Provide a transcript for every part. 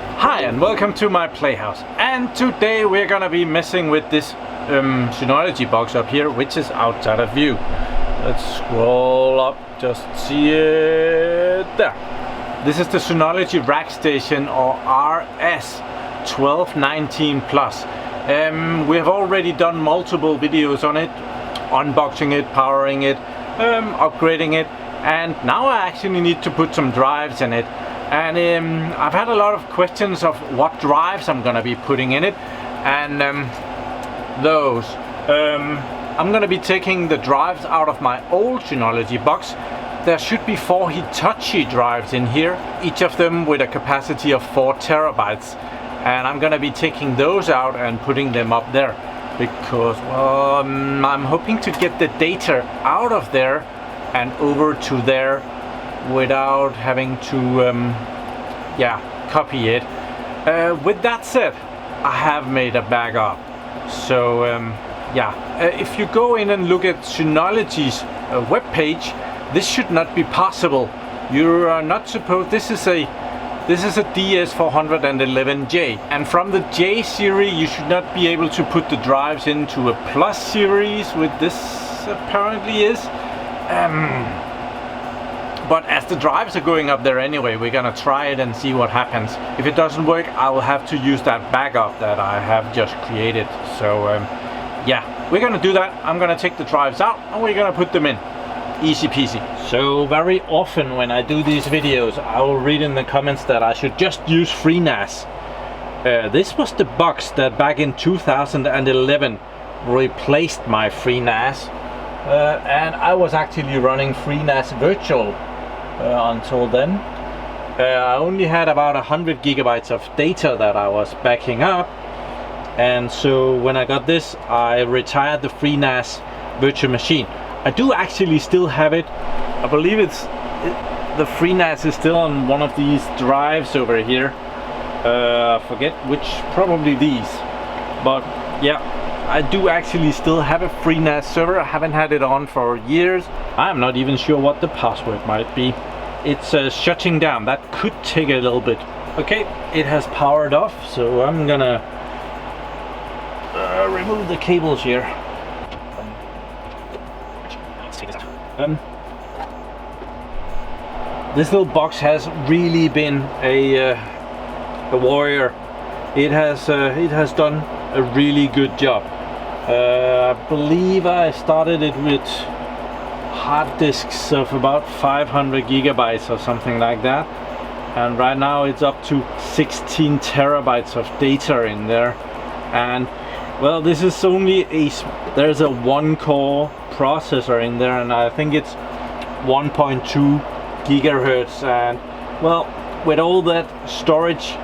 Hi and welcome to my playhouse, and today we're gonna be messing with this Synology box up here, which is outside of view. Let's scroll up, just see it there. This is the Synology RackStation, or RS1219 Plus. We have already done multiple videos on it, unboxing it, powering it, upgrading it, and now I actually need to put some drives in it. And I've had a lot of questions of what drives I'm gonna be putting in it, and those. I'm gonna be taking the drives out of my old Synology box. There should be 4 Hitachi drives in here, each of them with a capacity of 4 terabytes. And I'm gonna be taking those out and putting them up there because, well, I'm hoping to get the data out of there and over to there without having to copy it. With that said, I have made a backup. So if you go in and look at Synology's webpage, this should not be possible. You are not supposed. This is a DS411j, and from the J series you should not be able to put the drives into a Plus series, with this apparently is. But as the drives are going up there anyway, we're gonna try it and see what happens. If it doesn't work, I will have to use that backup that I have just created. So we're gonna do that. I'm gonna take the drives out and we're gonna put them in. Easy peasy. So very often when I do these videos, I will read in the comments that I should just use FreeNAS. This was the box that back in 2011 replaced my FreeNAS. And I was actually running FreeNAS Virtual until then. I only had about 100 gigabytes of data that I was backing up, and so when I got this, I retired the FreeNAS virtual machine. I do actually still have it. I believe the FreeNAS is still on one of these drives over here. I forget which, probably these, but yeah, I do actually still have a FreeNAS server. I haven't had it on for years. I'm not even sure what the password might be. It's shutting down. That could take a little bit. Okay, it has powered off, so I'm gonna remove the cables here. Let's take this out. This little box has really been a warrior. It has done a really good job. I believe I started it with hard disks of about 500 gigabytes or something like that, and right now it's up to 16 terabytes of data in there. And well, this is only there's a 1-core processor in there, and I think it's 1.2 gigahertz, and well, with all that storage,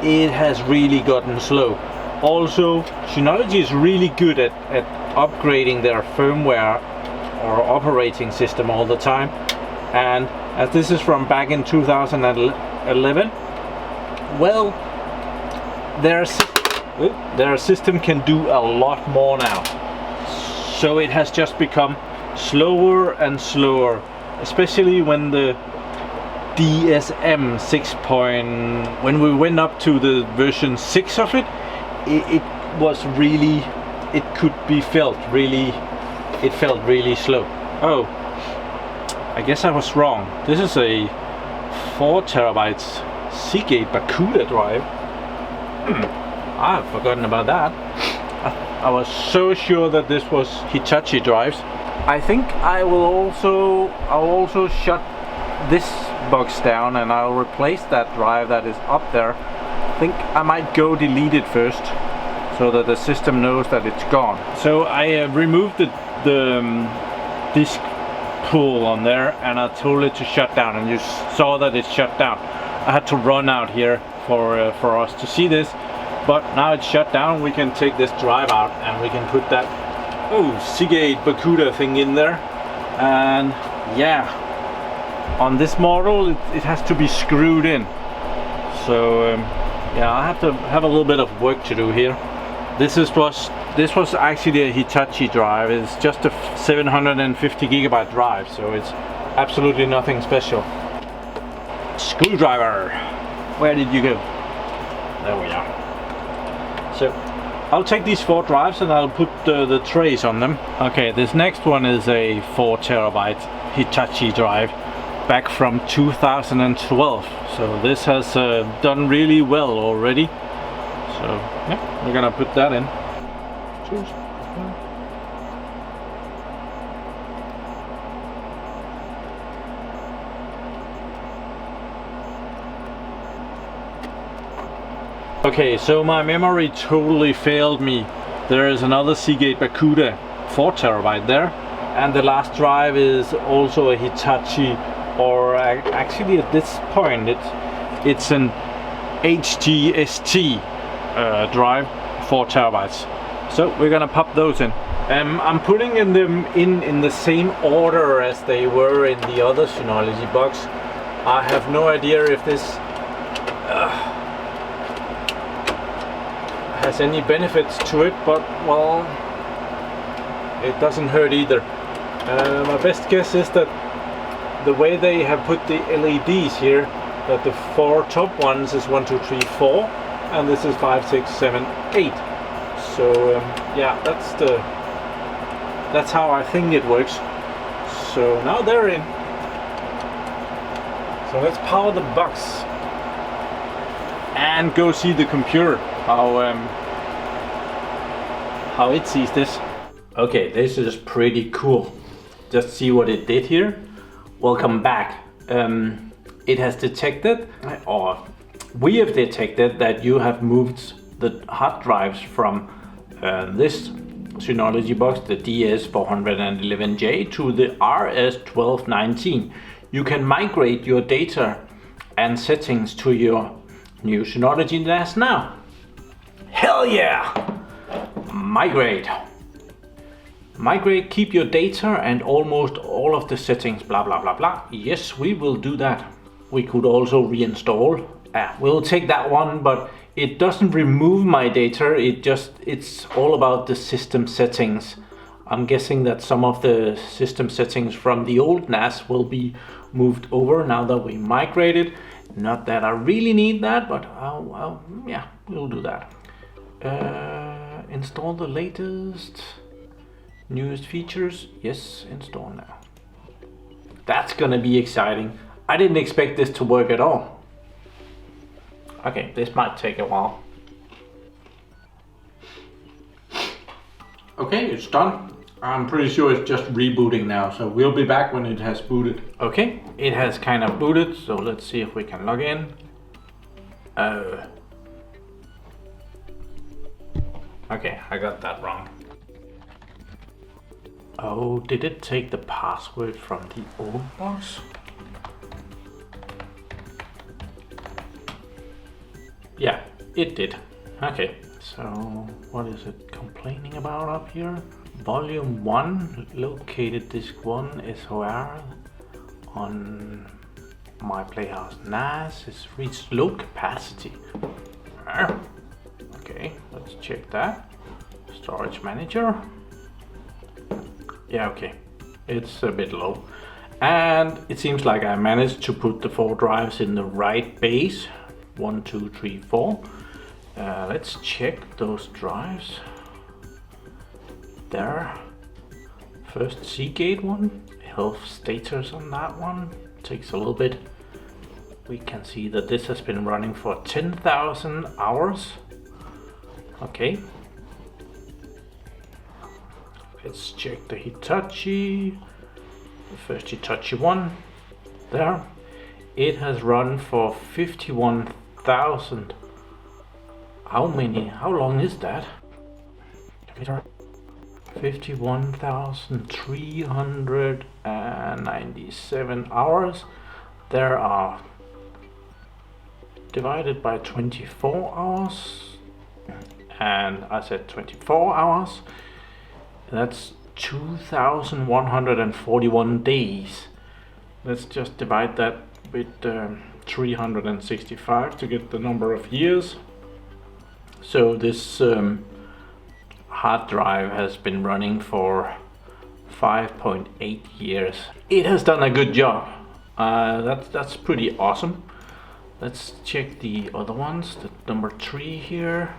it has really gotten slow. Also, Synology is really good at upgrading their firmware or operating system all the time, and as this is from back in 2011, well, their system can do a lot more now. So it has just become slower and slower, especially when the DSM 6. When we went up to the version 6 of it, it was really, it could be felt really, it felt really slow. Oh, I guess I was wrong. This is a 4 terabytes Seagate Bakuda drive. I've forgotten about that. I was so sure that this was Hitachi drives. I think I'll also shut this box down and I'll replace that drive that is up there. I think I might go delete it first so that the system knows that it's gone. So I removed the disk pull on there and I told it to shut down, and you saw that it shut down. I had to run out here for us to see this, but now it's shut down. We can take this drive out and we can put that Seagate Bakuda thing in there. And yeah, on this model it has to be screwed in. So yeah, I have to have a little bit of work to do here. This was actually a Hitachi drive. It's just a 750 gigabyte drive, so it's Absolutely nothing special. Screwdriver. Where did you go? There we are. So I'll take these 4 drives and I'll put the trays on them. Okay, this next one is a 4 terabyte Hitachi drive back from 2012. So this has done really well already. So yeah, we're gonna put that in. Cheers. Okay, so my memory totally failed me. There is another Seagate Bakuda 4 terabyte there, and the last drive is also a Hitachi, or actually at this point it's an HGST drive, 4 terabytes. So we're gonna pop those in. I'm putting them in the same order as they were in the other Synology box. I have no idea if this has any benefits to it, but well, it doesn't hurt either. My best guess is that the way they have put the LEDs here, that the 4 top ones is 1, 2, 3, 4, and this is 5, 6, 7, 8. So yeah, that's how I think it works. So now they're in. So let's power the box and go see the computer, how it sees this. Okay, this is pretty cool. Just see what it did here. Welcome back. It has detected, or we have detected, that you have moved the hard drives from this Synology box, the DS411j, to the RS1219. You can migrate your data and settings to your new Synology NAS now. Hell yeah! Migrate. Migrate, keep your data and almost all of the settings, blah blah blah blah. Yes, we will do that. We could also reinstall. We'll take that one, but it doesn't remove my data. It's all about the system settings. I'm guessing that some of the system settings from the old NAS will be moved over now that we migrated. Not that I really need that, but yeah, we'll do that. Install the latest, newest features. Yes, install now. That's gonna be exciting. I didn't expect this to work at all. Okay, this might take a while. Okay, it's done. I'm pretty sure it's just rebooting now, so we'll be back when it has booted. Okay, it has kind of booted, so let's see if we can log in. Okay, I got that wrong. Oh, did it take the password from the old box? Yeah, it did. Okay, so what is it complaining about up here? Volume 1, located disk 1 is where on my PlayHouse NAS is reached low capacity. Okay, let's check that. Storage manager. Yeah, okay, it's a bit low. And it seems like I managed to put the 4 drives in the right base. 1, 2, 3, 4. Let's check those drives. There. First Seagate one. Health status on that one. Takes a little bit. We can see that this has been running for 10,000 hours. Okay. Let's check the Hitachi. The first Hitachi one. There. It has run for 51,000. How long is that? 51,397 hours. There are divided by 24 hours. And I said 24 hours. That's 2,141 days. Let's just divide that with 365 to get the number of years. So this hard drive has been running for 5.8 years. It has done a good job. That's pretty awesome. Let's check the other ones. The number 3 here.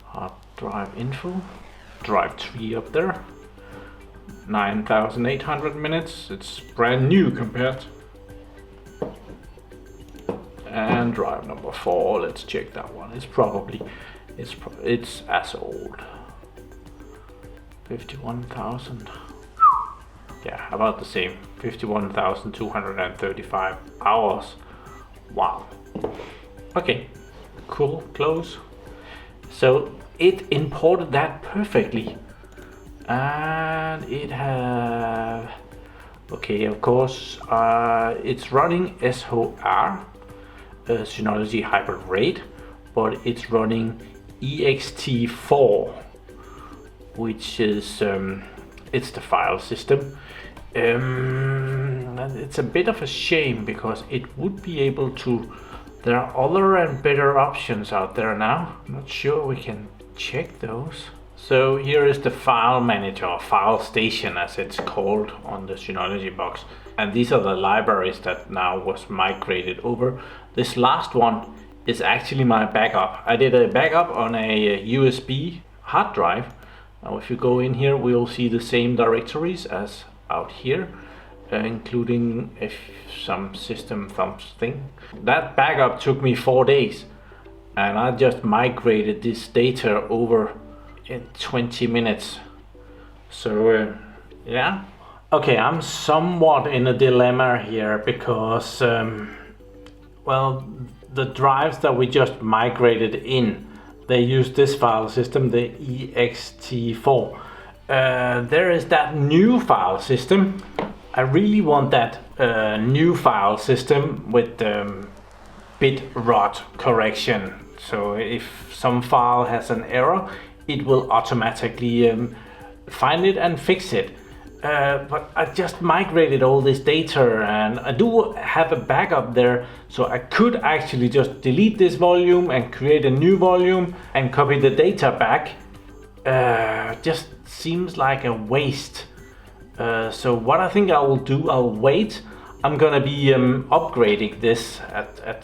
Hard drive info. Drive 3 up there. 9,800 minutes. It's brand new compared. And drive number 4. Let's check that one. It's as old. 51,000. Yeah, about the same. 51,235 hours. Wow. Okay, cool, close. So it imported that perfectly. And it have, okay, of course, it's running SHR, Synology Hybrid RAID, but it's running ext4, which is, it's the file system. It's a bit of a shame because it would be able to, there are other and better options out there now. I'm not sure we can check those. So here is the file manager, or file station as it's called on the Synology box. And these are the libraries that now was migrated over. This last one is actually my backup. I did a backup on a USB hard drive. Now if you go in here, we'll see the same directories as out here, including some system thumbs thing. That backup took me 4 days, and I just migrated this data over in 20 minutes. So yeah. Okay, I'm somewhat in a dilemma here because well, the drives that we just migrated in, they use this file system, the ext4. There is that new file system. I really want that new file system with bit rot correction. So if some file has an error, it will automatically find it and fix it. But I just migrated all this data, and I do have a backup there, so I could actually just delete this volume and create a new volume and copy the data back. Just seems like a waste. So what I think I will do, I'll wait. I'm gonna be upgrading this at a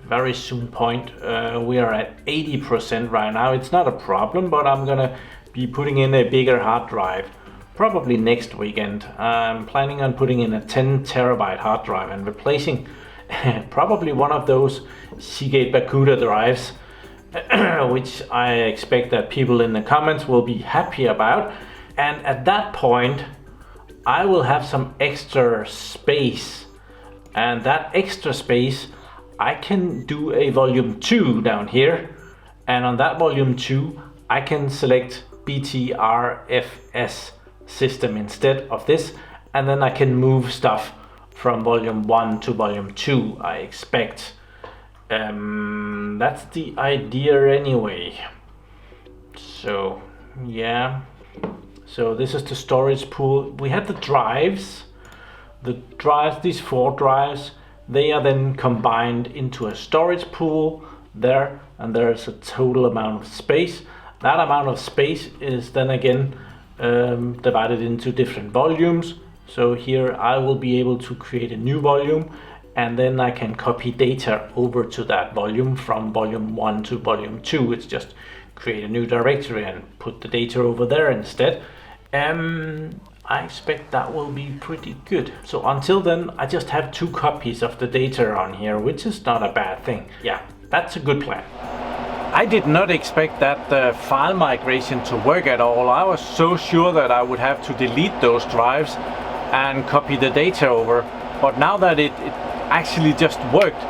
very soon point. We are at 80% right now. It's not a problem, but I'm gonna be putting in a bigger hard drive probably next weekend. I'm planning on putting in a 10 terabyte hard drive and replacing probably one of those Seagate Bakuda drives, which I expect that people in the comments will be happy about. And at that point, I will have some extra space, and that extra space I can do a volume 2 down here, and on that volume 2 I can select BTRFS system instead of this, and then I can move stuff from volume 1 to volume 2, I expect. That's the idea anyway. So yeah, so this is the storage pool. We have the drives, these 4 drives, they are then combined into a storage pool there, and there's a total amount of space. That amount of space is then again divided into different volumes. So here I will be able to create a new volume, and then I can copy data over to that volume from volume 1 to volume 2. It's just create a new directory and put the data over there instead. I expect that will be pretty good. So until then, I just have 2 copies of the data on here, which is not a bad thing. Yeah, that's a good plan. I did not expect that file migration to work at all. I was so sure that I would have to delete those drives and copy the data over. But now that it actually just worked,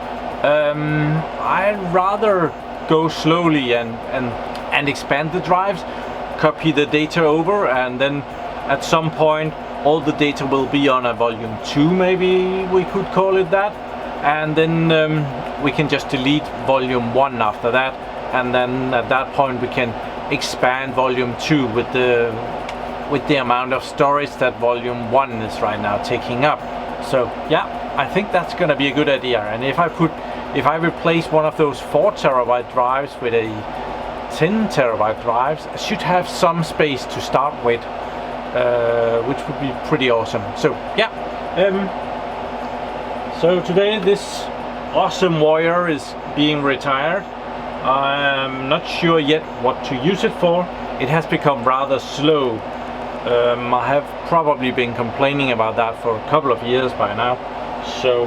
I'd rather go slowly and expand the drives, copy the data over, and then at some point all the data will be on a volume 2, maybe we could call it that, and then we can just delete volume 1 after that, and then at that point we can expand volume 2 with the amount of storage that volume 1 is right now taking up. So yeah, I think that's gonna be a good idea. And if I replace one of those 4 terabyte drives with a 10 terabyte drives, I should have some space to start with. which would be pretty awesome. So yeah, so today this awesome warrior is being retired. I'm not sure yet what to use it for. It has become rather slow. I have probably been complaining about that for a couple of years by now. So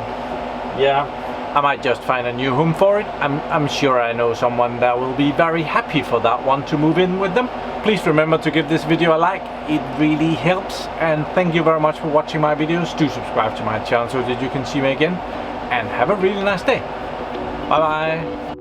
yeah, I might just find a new home for it. I'm sure I know someone that will be very happy for that one to move in with them. Please remember to give this video a like, it really helps. And thank you very much for watching my videos. Do subscribe to my channel so that you can see me again. And have a really nice day. Bye bye.